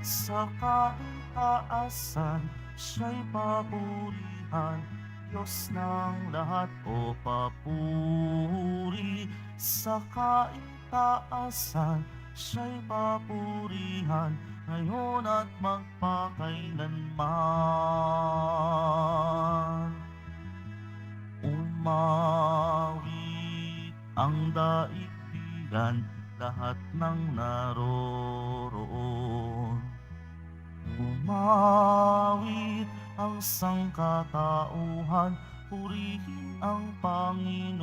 sa kaitaasan, siya'y papurihan, Diyos ng lahat o papuri. Sa kaitaasan, siya'y papurihan, ngayon at magpakailanman. Umawit ang daigdigan, lahat ng naroroon. Umawit ang sangkatauhan, purihin ang Panginoon.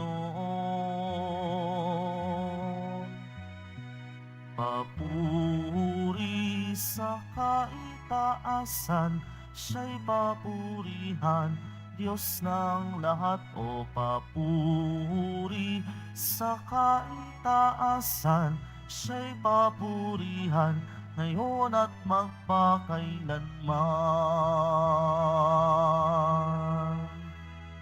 Papuri sa kaitaasan, siya'y papurihan, Diyos ng lahat o papuri. Sa kaitaasan, siya'y papurihan, ngayon at magpakailanman.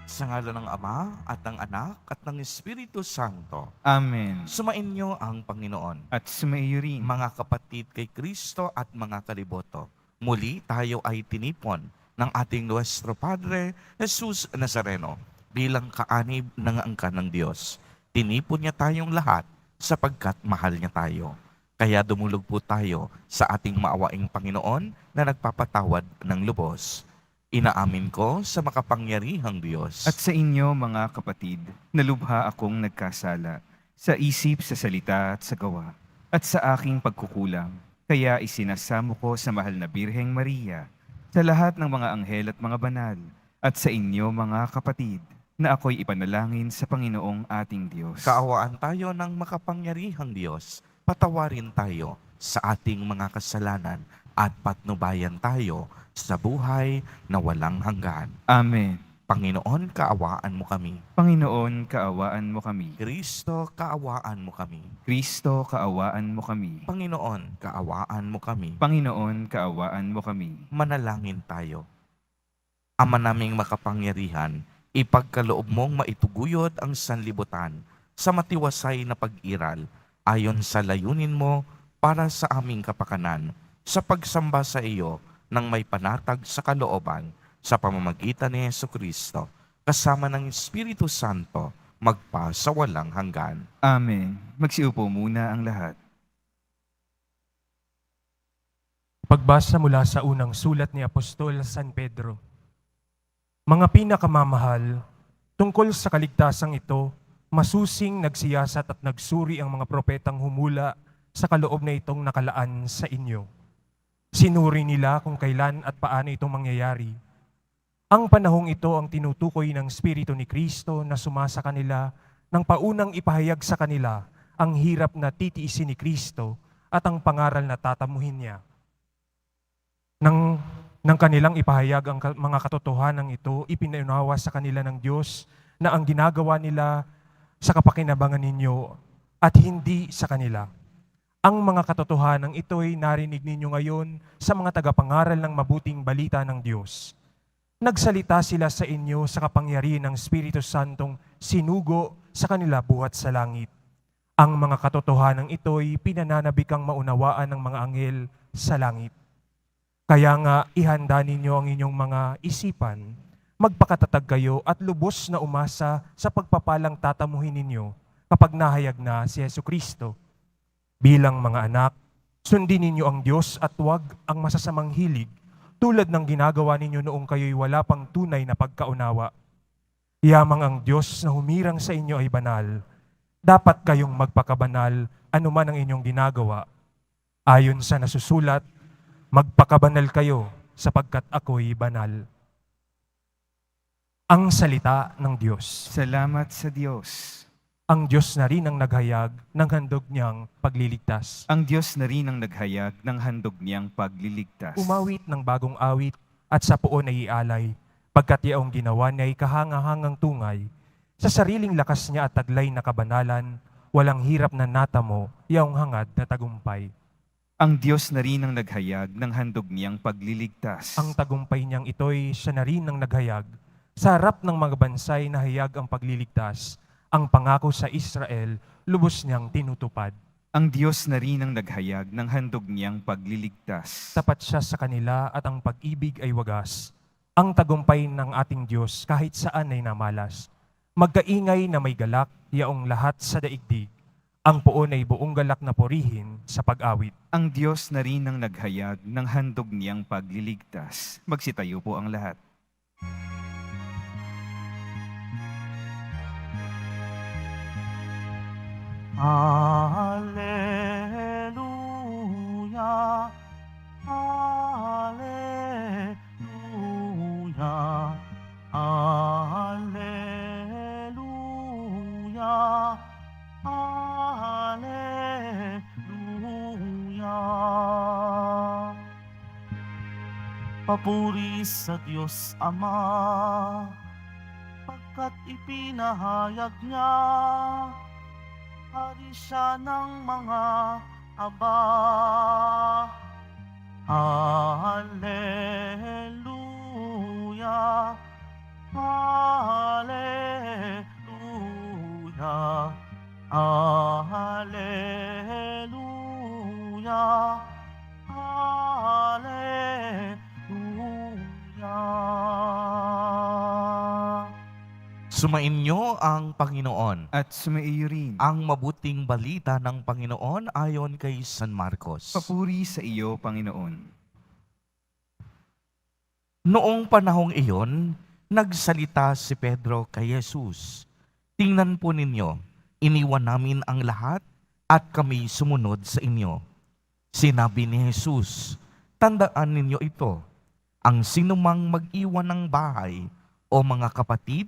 Sa ngalan ng Ama at ng Anak at ng Espiritu Santo, Amen. sumainyo ang Panginoon. At sumaiyo rin. Mga kapatid kay Kristo at mga kaliboto, muli tayo ay tinipon ng ating Nuestro Padre Jesus Nazareno bilang kaanib ng angkan ng Diyos. Tinipon niya tayong lahat sapagkat mahal niya tayo. Kaya dumulog po tayo sa ating maawaing Panginoon na nagpapatawad ng lubos. Inaamin ko sa makapangyarihang Diyos At sa inyo, mga kapatid, nalubha akong nagkasala sa isip, sa salita at sa gawa, at sa aking pagkukulang. Kaya isinasamo ko sa mahal na Birheng Maria, sa lahat ng mga anghel at mga banal, at sa inyo, mga kapatid, na ako'y ipanalangin sa Panginoong ating Diyos. Kaawaan tayo ng makapangyarihang Diyos. Patawarin tayo sa ating mga kasalanan at patnubayan tayo sa buhay na walang hanggan. Amen. Panginoon, kaawaan mo kami. Panginoon, kaawaan mo kami. Kristo, kaawaan mo kami. Kristo, kaawaan mo kami. Panginoon, kaawaan mo kami. Panginoon, kaawaan mo kami. Manalangin tayo. Ama naming makapangyarihan, ipagkaloob mong maituguyod ang sanlibutan sa matiwasay na pag-iral ayon sa layunin mo para sa aming kapakanan sa pagsamba sa iyo ng may panatag sa kalooban sa pamamagitan ni Jesucristo kasama ng Espiritu Santo magpa sa walang hanggan. Amen. Magsiupo muna ang lahat. Pagbasa mula sa unang sulat ni Apostol San Pedro. Mga pinakamamahal, tungkol sa kaligtasang ito, masusing nagsiyasat at nagsuri ang mga propetang humula sa kaloob na itong nakalaan sa inyo. Sinuri nila kung kailan at paano itong mangyayari. Ang panahong ito ang tinutukoy ng Espiritu ni Kristo na sumasa kanila nang paunang ipahayag sa kanila ang hirap na titiisin ni Kristo at ang pangaral na tatamuhin niya. Nang kanilang ipahayag ang mga katotohanan ito, ipinaunawa sa kanila ng Diyos na ang ginagawa nila sa kapakinabangan ninyo at hindi sa kanila. Ang mga katotohanan ito'y narinig ninyo ngayon sa mga tagapangaral ng mabuting balita ng Diyos. Nagsalita sila sa inyo sa kapangyarihan ng Espiritu Santong sinugo sa kanila buhat sa langit. Ang mga katotohanan ito'y pinananabikang maunawaan ng mga anghel sa langit. Kaya nga ihanda ninyo ang inyong mga isipan, magpakatatag kayo at lubos na umasa sa pagpapalang tatamuhin ninyo kapag nahayag na si Jesucristo. Bilang mga anak, sundin ninyo ang Diyos at huwag ang masasamang hilig tulad ng ginagawa ninyo noong kayo'y wala pang tunay na pagkaunawa. Yamang ang Diyos na humirang sa inyo ay banal. Dapat kayong magpakabanal anuman ang inyong ginagawa. Ayon sa nasusulat, magpakabanal kayo sapagkat ako'y banal. Ang salita ng Diyos. Salamat sa Diyos. Ang Diyos na rin ang naghayag ng handog niyang pagliligtas. Ang Diyos na rin ang naghayag ng handog niyang pagliligtas. Umawit ng bagong awit at sa puon ay ialay, pagkat yaong ginawa niya ay kahangahangang tungay. Sa sariling lakas niya at taglay na kabanalan, walang hirap na natamo, yaong hangad na tagumpay. Ang Diyos na rin ang naghayag ng handog niyang pagliligtas. Ang tagumpay niyang ito'y siya na rin ang naghayag. Sa harap ng mga bansay na hayag ang pagliligtas, ang pangako sa Israel, lubos niyang tinutupad. Ang Diyos na rin ang naghayag ng handog niyang pagliligtas. Tapat siya sa kanila at ang pag-ibig ay wagas. Ang tagumpay ng ating Diyos kahit saan ay namalas. Magkaingay na may galak, yaong lahat sa daigdig. Ang puon ay buong galak na purihin sa pag-awit. Ang Diyos na rin ang naghayag ng handog niyang pagliligtas. Magsitayo po ang lahat. Alleluia, Alleluia, Alleluia, Alleluia. Papuri sa Diyos Ama, pagkat ipinahayag niya, hari siya ng mga aba. Alleluia, Alleluia, Alleluia, Alleluia. Sumainyo ang Panginoon. At sumaiyo rin. Ang mabuting balita ng Panginoon ayon kay San Marcos. Papuri sa iyo, Panginoon. Noong panahong iyon, nagsalita si Pedro kay Jesus. Tingnan po ninyo, iniwan namin ang lahat at kami sumunod sa inyo. Sinabi ni Jesus, tandaan ninyo ito, ang sinumang mag-iwan ng bahay o mga kapatid,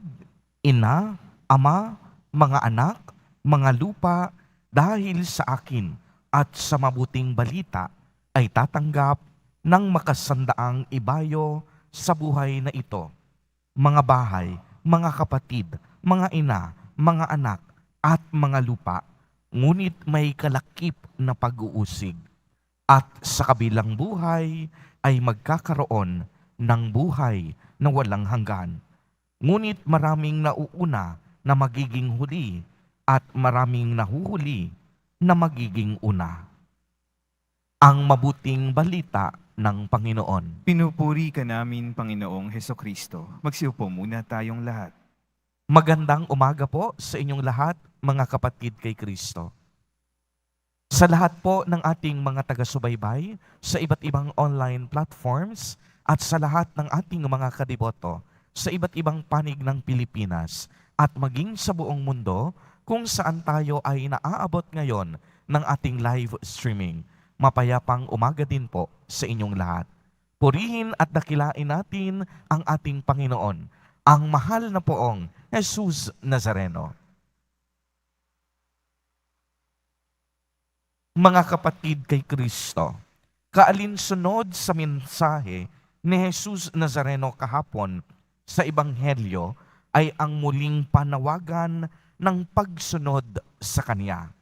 ina, ama, mga anak, mga lupa, dahil sa akin at sa mabuting balita, ay tatanggap ng makasandaang ibayo sa buhay na ito. Mga bahay, mga kapatid, mga ina, mga anak, at mga lupa, ngunit may kalakip na pag-uusig. At sa kabilang buhay ay magkakaroon ng buhay na walang hanggan. Ngunit maraming nauuna na magiging huli at maraming nahuhuli na magiging una. Ang mabuting balita ng Panginoon. Pinupuri ka namin, Panginoong Hesukristo. Magsiupo muna tayong lahat. Magandang umaga po sa inyong lahat, mga kapatid kay Kristo. Sa lahat po ng ating mga taga-subaybay sa iba't ibang online platforms at sa lahat ng ating mga kadiboto sa iba't ibang panig ng Pilipinas at maging sa buong mundo kung saan tayo ay naaabot ngayon ng ating live streaming. Mapayapang umaga din po sa inyong lahat. Purihin at dakilain natin ang ating Panginoon, ang mahal na poong Jesus Nazareno. Mga kapatid kay Kristo, kaalinsunod sa mensahe ni Jesus Nazareno kahapon sa Ebanghelyo ay ang muling panawagan ng pagsunod sa Kanya.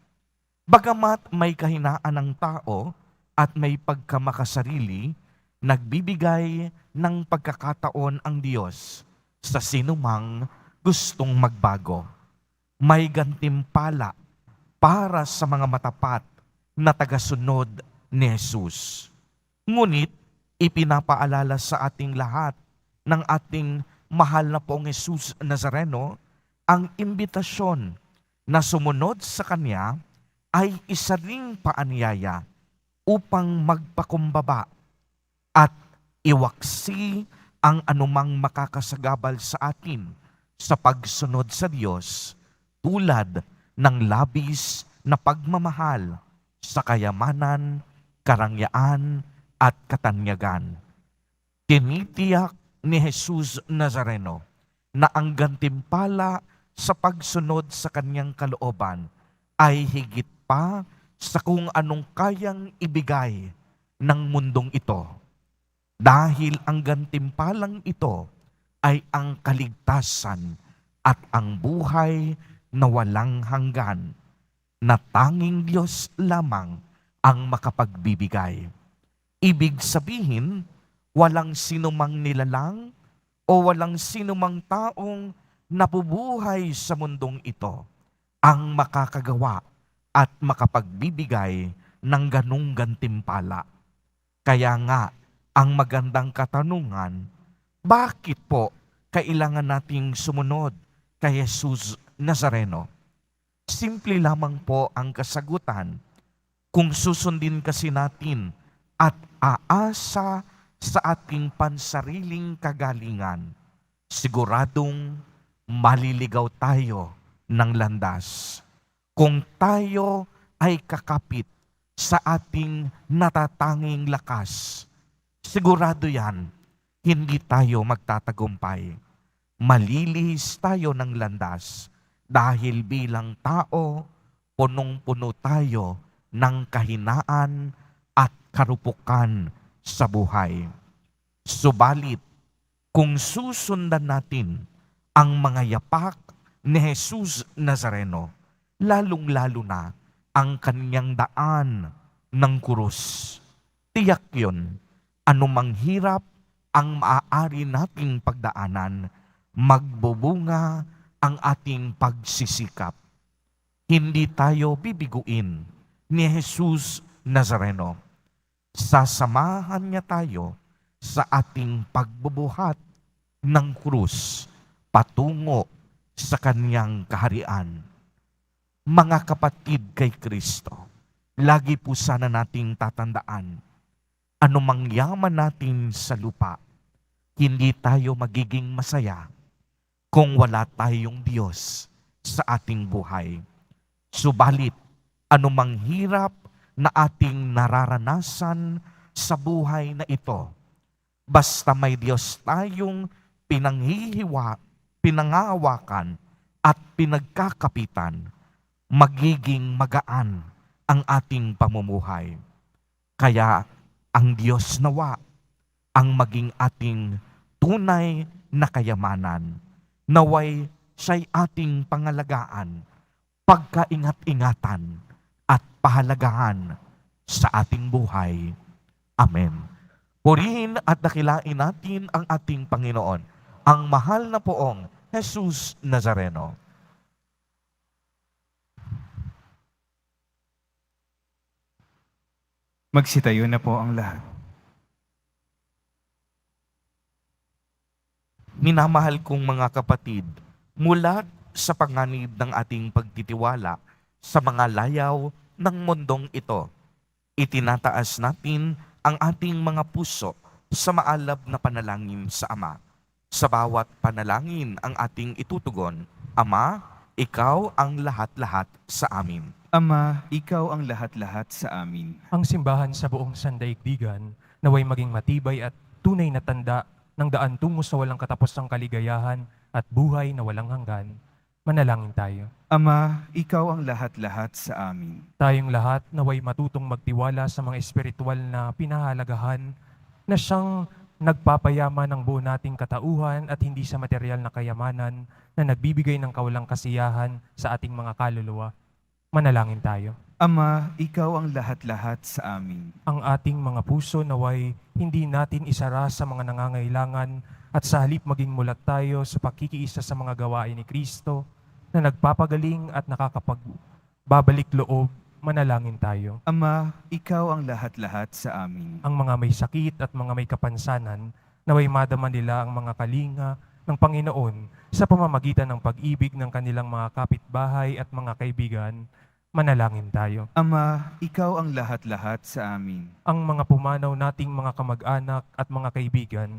Bagamat may kahinaan ng tao at may pagkamakasarili, nagbibigay ng pagkakataon ang Diyos sa sinumang gustong magbago. May gantimpala para sa mga matapat na tagasunod ni Jesus. Ngunit ipinapaalala sa ating lahat ng ating mahal na poong Jesus Nazareno ang imbitasyon na sumunod sa Kanya ay isa ring paanyaya upang magpakumbaba at iwaksi ang anumang makakasagabal sa atin sa pagsunod sa Diyos tulad ng labis na pagmamahal sa kayamanan, karangyaan at katanyagan. Tinitiyak ni Jesus Nazareno na ang gantimpala sa pagsunod sa Kanyang kalooban ay higit pa sa kung anong kayang ibigay ng mundong ito. Dahil ang gantimpalang ito ay ang kaligtasan at ang buhay na walang hanggan na tanging Diyos lamang ang makapagbibigay. Ibig sabihin, walang sinumang nilalang o walang sinumang taong nabubuhay sa mundong ito ang makakagawa at makapagbibigay ng ganung gantimpala. Kaya nga, ang magandang katanungan, bakit po kailangan nating sumunod kay Jesus Nazareno? Simple lamang po ang kasagutan. Kung susundin kasi natin at aasa sa ating pansariling kagalingan, siguradong maliligaw tayo ng landas. Kung tayo ay kakapit sa ating natatanging lakas, sigurado yan, hindi tayo magtatagumpay. Malilihis tayo ng landas dahil bilang tao, punong-puno tayo ng kahinaan at karupukan sa buhay. Subalit, kung susundan natin ang mga yapak ni Jesus Nazareno, lalong-lalo na ang kanyang daan ng kurus, tiyak yun, anumang hirap ang maaari nating pagdaanan, magbubunga ang ating pagsisikap. Hindi tayo bibiguin ni Jesus Nazareno. Sasamahan niya tayo sa ating pagbubuhat ng krus patungo sa kanyang kaharian. Mga kapatid kay Kristo, lagi po sana nating tatandaan, anumang yaman natin sa lupa, hindi tayo magiging masaya kung wala tayong Diyos sa ating buhay. Subalit, anumang hirap na ating nararanasan sa buhay na ito, basta may Diyos tayong pinangahawakan at pinagkakapitan, magiging magaan ang ating pamumuhay. Kaya ang Diyos nawa ang maging ating tunay na kayamanan. Naway siya'y ating pangalagaan, pagkaingat-ingatan at pahalagahan sa ating buhay. Amen. Purihin at dakilain natin ang ating Panginoon, ang mahal na poong Jesus Nazareno. Magsitayo na po ang lahat. Minamahal kong mga kapatid, mula sa panganib ng ating pagtitiwala sa mga layaw ng mundong ito, itinataas natin ang ating mga puso sa maalab na panalangin sa Ama. Sa bawat panalangin ang ating itutugon, Ama, Ikaw ang lahat-lahat sa amin. Ama, ikaw ang lahat-lahat sa amin. Ang simbahan sa buong sandaigdigan naway maging matibay at tunay na tanda ng daan tungo sa walang katapusang kaligayahan at buhay na walang hanggan. Manalangin tayo. Ama, ikaw ang lahat-lahat sa amin. Tayong lahat naway matutong magtiwala sa mga espiritual na pinahalagahan na siyang nagpapayama ng buo nating katauhan at hindi sa material na kayamanan na nagbibigay ng kawalang kasiyahan sa ating mga kaluluwa. Manalangin tayo. Ama, ikaw ang lahat-lahat sa amin. Ang ating mga puso naway hindi natin isara sa mga nangangailangan at sa halip maging mulat tayo sa pakikiisa sa mga gawain ni Kristo na nagpapagaling at nakakapagbabalik loob. Manalangin tayo. Ama, ikaw ang lahat-lahat sa amin. Ang mga may sakit at mga may kapansanan, naway madama nila ang mga kalinga ng Panginoon sa pamamagitan ng pag-ibig ng kanilang mga kapitbahay at mga kaibigan. Manalangin tayo. Ama, ikaw ang lahat-lahat sa amin. Ang mga pumanaw nating mga kamag-anak at mga kaibigan,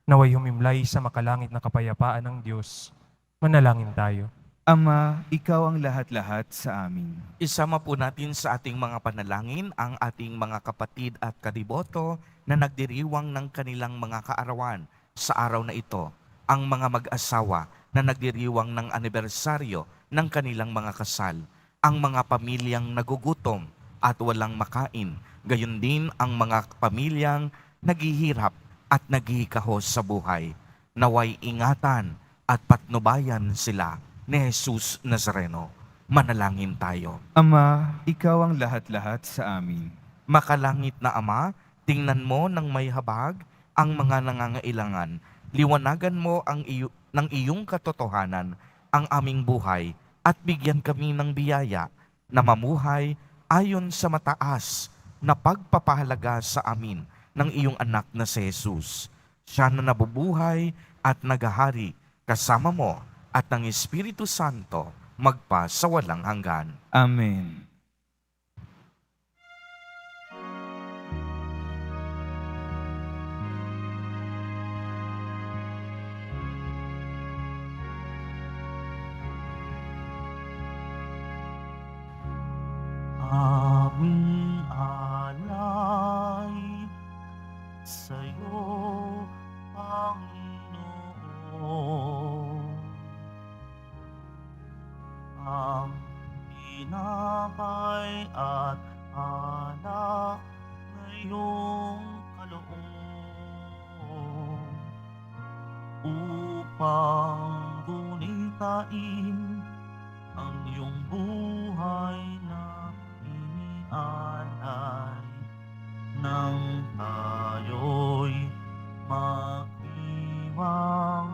naway humimlay sa makalangit na kapayapaan ng Diyos. Manalangin tayo. Ama, ikaw ang lahat-lahat sa amin. Isama po natin sa ating mga panalangin ang ating mga kapatid at kadiboto na nagdiriwang ng kanilang mga kaarawan sa araw na ito. Ang mga mag-asawa na nagdiriwang ng anibersaryo ng kanilang mga kasal. Ang mga pamilyang nagugutom at walang makain. Gayon din ang mga pamilyang naghihirap at naghihikahos sa buhay. Naway ingatan at patnubayan sila ni Jesus Nazareno. Manalangin tayo. Ama, ikaw ang lahat-lahat sa amin. Makalangit na Ama, tingnan mo ng may habag ang mga nangangailangan. Liwanagan mo ng iyong katotohanan ang aming buhay at bigyan kami ng biyaya na mamuhay ayon sa mataas na pagpapahalaga sa amin ng iyong anak na si Jesus. Siya na nabubuhay at naghahari kasama mo at ng Espiritu Santo magpa sa walang hanggan. Amen. Aming alay sa'yo, Panginoon. Ang tinapay at alak na iyong kaloob upang gunitain ang iyong buhay na inialay nang tayo'y magdiwang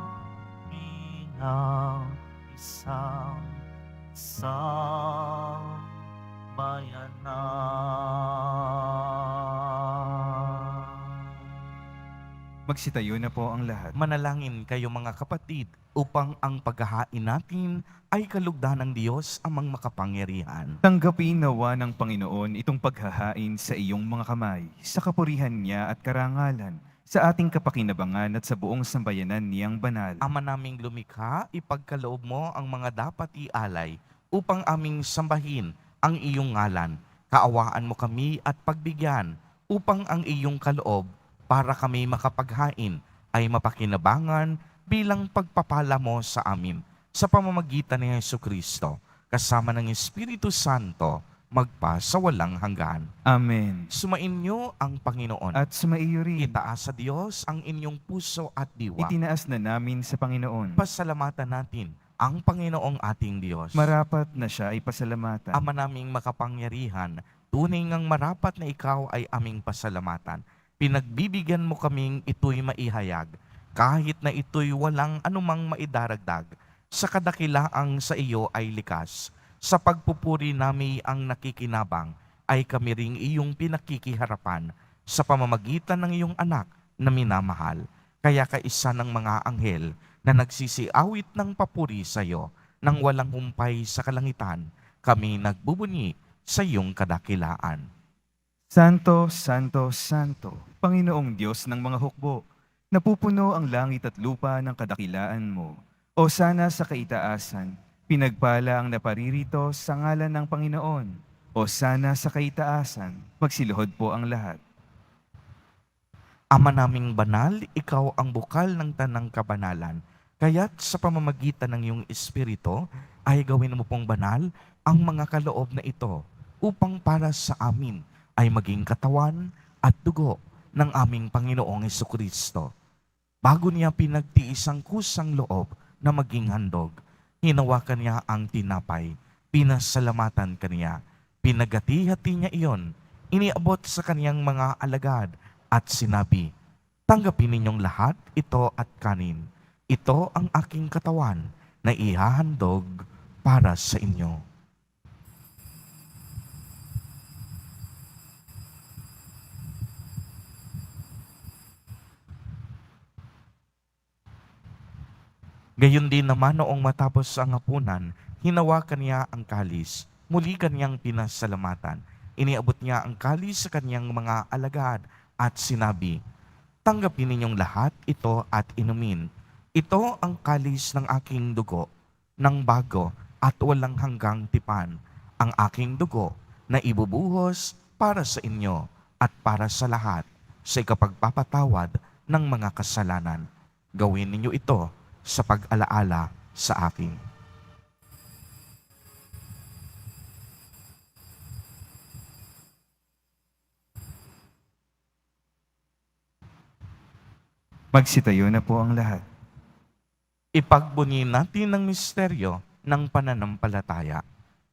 bilang isang sambayanan. Magsitayo na po ang lahat. Manalangin kayo mga kapatid upang ang paghahain natin ay kalugdan ng Diyos amang makapangyarihan. Tanggapin nawa ng Panginoon itong paghahain sa iyong mga kamay, sa kapurihan niya at karangalan, sa ating kapakinabangan at sa buong sambayanan niyang banal. Ama naming lumikha, ipagkaloob mo ang mga dapat ialay upang aming sambahin ang iyong ngalan. Kaawaan mo kami at pagbigyan upang ang iyong kaloob para kami makapaghain ay mapakinabangan bilang pagpapala mo sa amin sa pamamagitan ni Jesucristo kasama ng Espiritu Santo magpa sa walang hanggan. Amen. Sumainyo ang Panginoon. At sumaiyo rin. Itaas sa Diyos ang inyong puso at diwa. Itinaas na namin sa Panginoon. Pasalamatan natin ang Panginoong ating Diyos. Marapat na siya ay pasalamatan. Ama naming makapangyarihan, tunay ngang marapat na ikaw ay aming pasalamatan. Pinagbibigyan mo kaming ito'y maihayag, kahit na ito'y walang anumang maidaragdag. Sa kadakilaang sa iyo ay likas. Sa pagpupuri nami ang nakikinabang, ay kami ring iyong pinakikiharapan sa pamamagitan ng iyong anak na minamahal. Kaya kaisa ng mga anghel na nagsisiawit ng papuri sa iyo, nang walang humpay sa kalangitan, kami nagbubunyi sa iyong kadakilaan. Santo, Santo, Santo, Panginoong Diyos ng mga hukbo, napupuno ang langit at lupa ng kadakilaan mo. O sana sa kaitaasan, pinagpala ang naparirito sa ngalan ng Panginoon. O sana sa kaitaasan, magsiluhod po ang lahat. Ama naming banal, ikaw ang bukal ng tanang kabanalan. Kaya't sa pamamagitan ng iyong Espiritu, ay gawin mo pong banal ang mga kaloob na ito upang para sa amin ay maging katawan at dugo ng aming Panginoong Jesucristo. Bago niya pinagtiis ang kusang loob na maging handog, hinawakan niya ang tinapay, pinasalamatan kaniya, pinagati-hati niya iyon, iniabot sa kaniyang mga alagad at sinabi, "Tanggapin ninyong lahat ito at kanin. Ito ang aking katawan na ihahandog para sa inyo." Gayon din naman noong matapos ang hapunan, hinawakan niya ang kalis, muli kanyang pinasalamatan. Iniabot niya ang kalis sa kanyang mga alagad at sinabi, "Tanggapin ninyong lahat ito at inumin. Ito ang kalis ng aking dugo, ng bago at walang hanggang tipan, ang aking dugo na ibubuhos para sa inyo at para sa lahat sa ikapagpapatawad ng mga kasalanan. Gawin ninyo ito sa pag-alaala sa akin." Magsitayo na po ang lahat. Ipagbunyi natin ang misteryo ng pananampalataya.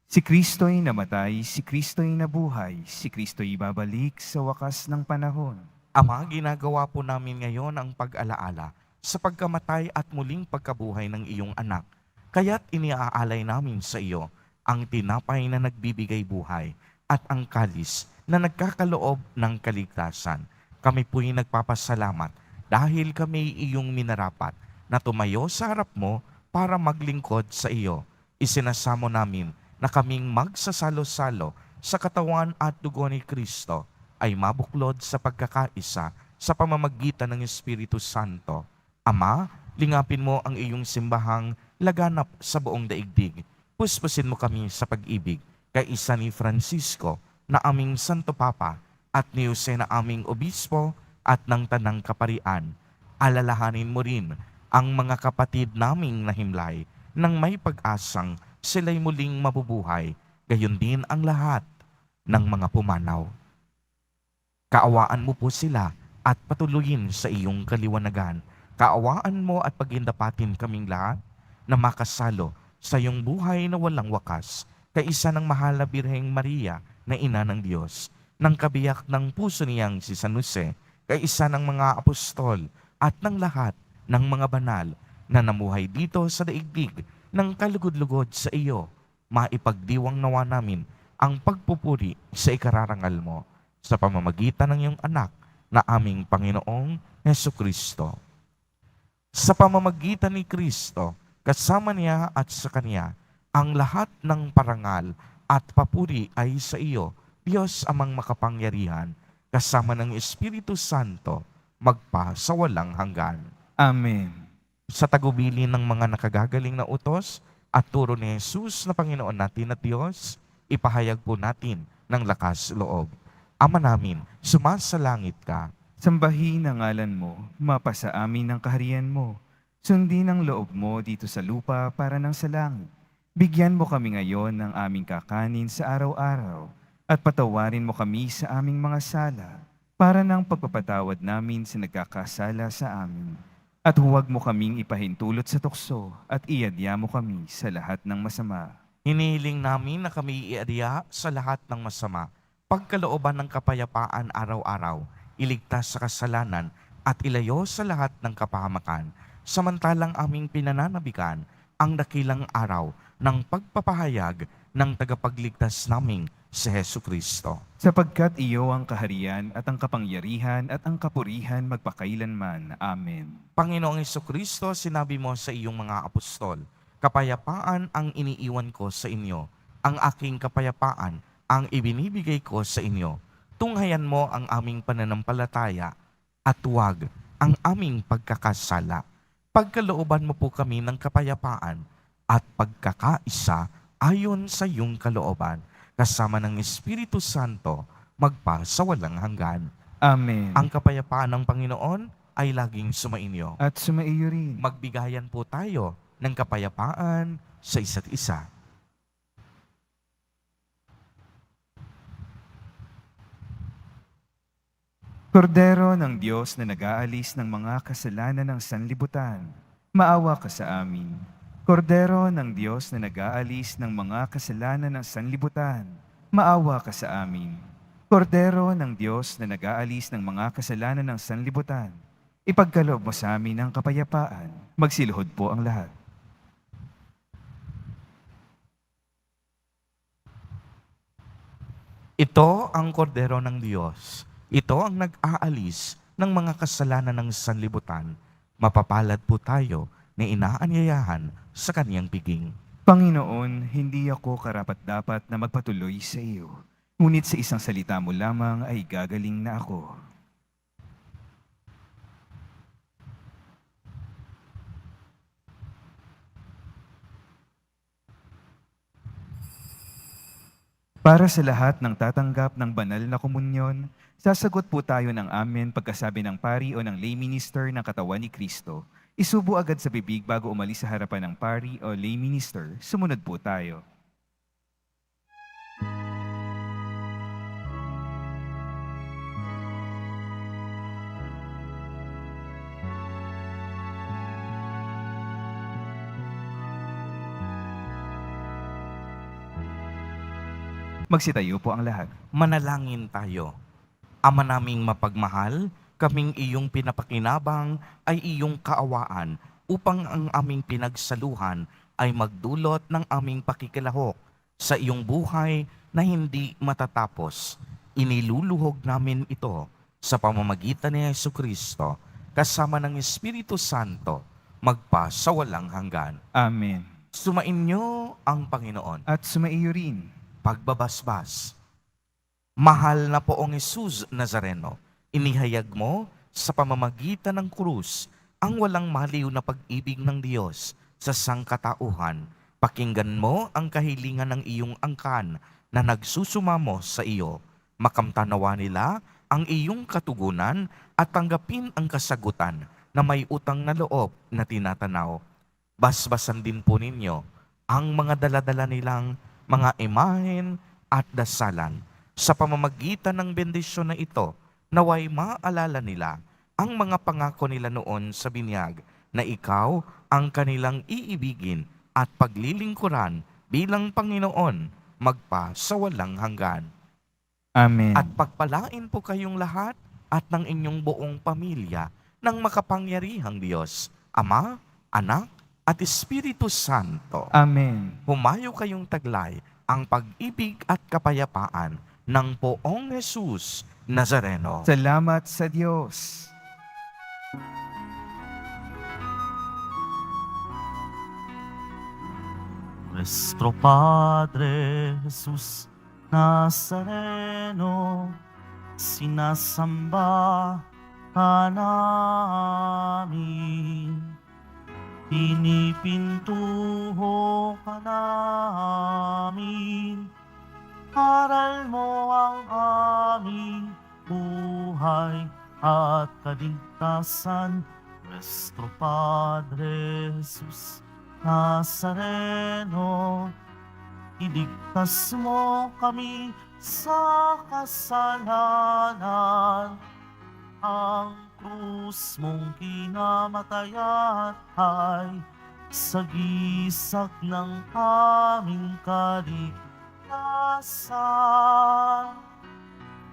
Si Kristo'y namatay, si Kristo'y nabuhay, si Kristo'y babalik sa wakas ng panahon. Ama, ginagawa po namin ngayon ang pag-alaala sa pagkamatay at muling pagkabuhay ng iyong anak. Kaya't iniaalay namin sa iyo ang tinapay na nagbibigay buhay, at ang kalis na nagkakaloob ng kaligtasan. Kami po'y nagpapasalamat dahil kami iyong minarapat na tumayo sa harap mo para maglingkod sa iyo. Isinasamo namin na kaming magsasalo-salo sa katawan at dugo ni Kristo ay mabuklod sa pagkakaisa sa pamamagitan ng Espiritu Santo. Ama, lingapin mo ang iyong simbahang laganap sa buong daigdig. Puspusin mo kami sa pag-ibig kay isa ni Francisco na aming Santo Papa at ni Jose na aming Obispo at ng Tanang Kaparian. Alalahanin mo rin ang mga kapatid naming nahimlay nang may pag-asang sila'y muling mabubuhay, gayon din ang lahat ng mga pumanaw. Kaawaan mo po sila at patuloyin sa iyong kaliwanagan. Kaawaan mo at pagindapatin kaming lahat na makasalo sa iyong buhay na walang wakas, kaisa ng mahal na Birheng Maria na ina ng Diyos, ng kabiyak ng puso niyang si San Jose, kaisa ng mga apostol at ng lahat ng mga banal na namuhay dito sa daigdig ng kalugod-lugod sa iyo. Maipagdiwang nawa namin ang pagpupuri sa ikararangal mo sa pamamagitan ng iyong anak na aming Panginoong Hesukristo. Sa pamamagitan ni Kristo, kasama niya at sa Kanya, ang lahat ng parangal at papuri ay sa iyo, Diyos amang makapangyarihan, kasama ng Espiritu Santo, magpa sa walang hanggan. Amen. Sa tagubilin ng mga nakagagaling na utos at turo ni Jesus na Panginoon natin at Diyos, ipahayag po natin ng lakas loob. Ama namin, sumasalangit ka. Sambahin ang ngalan mo, mapasa amin ang kaharian mo. Sundin ang loob mo dito sa lupa para ng sa langit. Bigyan mo kami ngayon ng aming kakanin sa araw-araw at patawarin mo kami sa aming mga sala para ng pagpapatawad namin sa nagkakasala sa amin. At huwag mo kaming ipahintulot sa tukso at iadya mo kami sa lahat ng masama. Hinihiling namin na kami iadya sa lahat ng masama, pagkalooban ng kapayapaan araw-araw, iligtas sa kasalanan at ilayo sa lahat ng kapahamakan, samantalang aming pinananabikan ang dakilang araw ng pagpapahayag ng tagapagligtas naming si Hesukristo. Sapagkat iyo ang kaharian at ang kapangyarihan at ang kapurihan magpakailanman. Amen. Panginoong Hesukristo, sinabi mo sa iyong mga apostol, kapayapaan ang iniiwan ko sa inyo, ang aking kapayapaan ang ibinibigay ko sa inyo. Tunghayan mo ang aming pananampalataya at huwag ang aming pagkakasala. Pagkalooban mo po kami ng kapayapaan at pagkakaisa ayon sa iyong kalooban, kasama ng Espiritu Santo, magpa sa walang hanggan. Amen. Ang kapayapaan ng Panginoon ay laging sumainyo. At sumaiyo rin. Magbigayan po tayo ng kapayapaan sa isa't isa. Kordero ng Diyos na nag-aalis ng mga kasalanan ng sanlibutan, maawa ka sa amin. Kordero ng Diyos na nag-aalis ng mga kasalanan ng sanlibutan, maawa ka sa amin. Kordero ng Diyos na nag-aalis ng mga kasalanan ng sanlibutan, ipagkaloob mo sa amin ang kapayapaan. Magsiluhod po ang lahat. Ito ang kordero ng Diyos. Ito ang nag-aalis ng mga kasalanan ng sanlibutan. Mapapalad po tayo na inaanyayahan sa kaniyang piging. Panginoon, hindi ako karapat-dapat na magpatuloy sa iyo. Ngunit sa isang salita mo lamang ay gagaling na ako. Para sa lahat ng tatanggap ng banal na komunyon, sasagot po tayo ng amen pagkasabi ng pari o ng lay minister ng katawan ni Kristo. Isubo agad sa bibig bago umalis sa harapan ng pari o lay minister. Sumunod po tayo. Magsitayo po ang lahat. Manalangin tayo. Ama naming mapagmahal, kaming iyong pinapakinabang ay iyong kaawaan upang ang aming pinagsaluhan ay magdulot ng aming pakikilahok sa iyong buhay na hindi matatapos. Iniluluhog namin ito sa pamamagitan ni Jesucristo kasama ng Espiritu Santo magpa sa walang hanggan. Amen. Sumainyo ang Panginoon. At sumaiyo rin. Pagbabasbas. Mahal na poong Jesus Nazareno, inihayag mo sa pamamagitan ng krus ang walang maliw na pag-ibig ng Diyos sa sangkatauhan. Pakinggan mo ang kahilingan ng iyong angkan na nagsusumamo sa iyo. Makamtanawa nila ang iyong katugunan at tanggapin ang kasagutan na may utang na loob na tinatanaw. Basbasan din po ninyo ang mga daladala nilang mga imahen at dasalan. Sa pamamagitan ng bendisyon na ito, naway maalala nila ang mga pangako nila noon sa binyag na ikaw ang kanilang iibigin at paglilingkuran bilang Panginoon magpa sa walang hanggan. Amen. At pagpalain po kayong lahat at ng inyong buong pamilya ng makapangyarihang Diyos, Ama, Anak, at Espiritu Santo. Amen. Humayo kayong taglay ang pag-ibig at kapayapaan ng poong Jesus Nazareno. Salamat sa Diyos. Nuestro Padre Jesús Nazareno, sinasamba ka namin. Pinipintuho ka namin. Aral mo ang aming buhay at kaligtasan. Nuestro Padre Jesus Nazareno, iligtas mo kami sa kasalanan. Ang krus mong kinamatayan ay sagisag ng aming kaligtasan.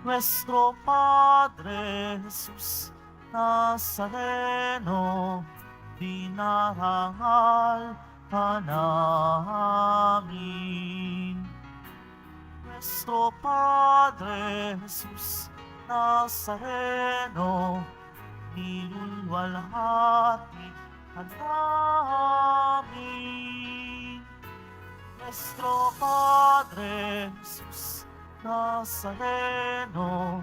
Nuestro Padre Jesus Nazareno, dinarangal ka namin. Nuestro Padre Jesus Nazareno, nilulwalhati ka namin. Nuestro Padre Jesus Nazareno,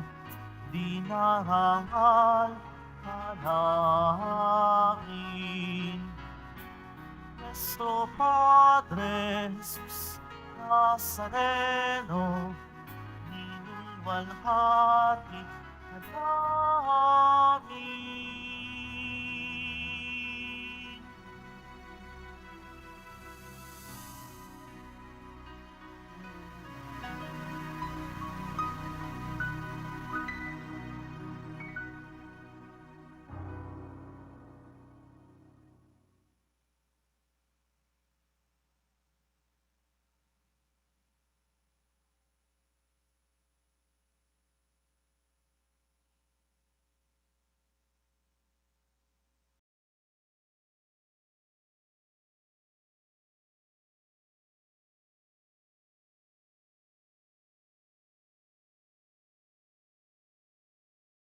dinarangal ka namin. Nuestro Padre Jesus Nazareno, nilulwalhati ka namin.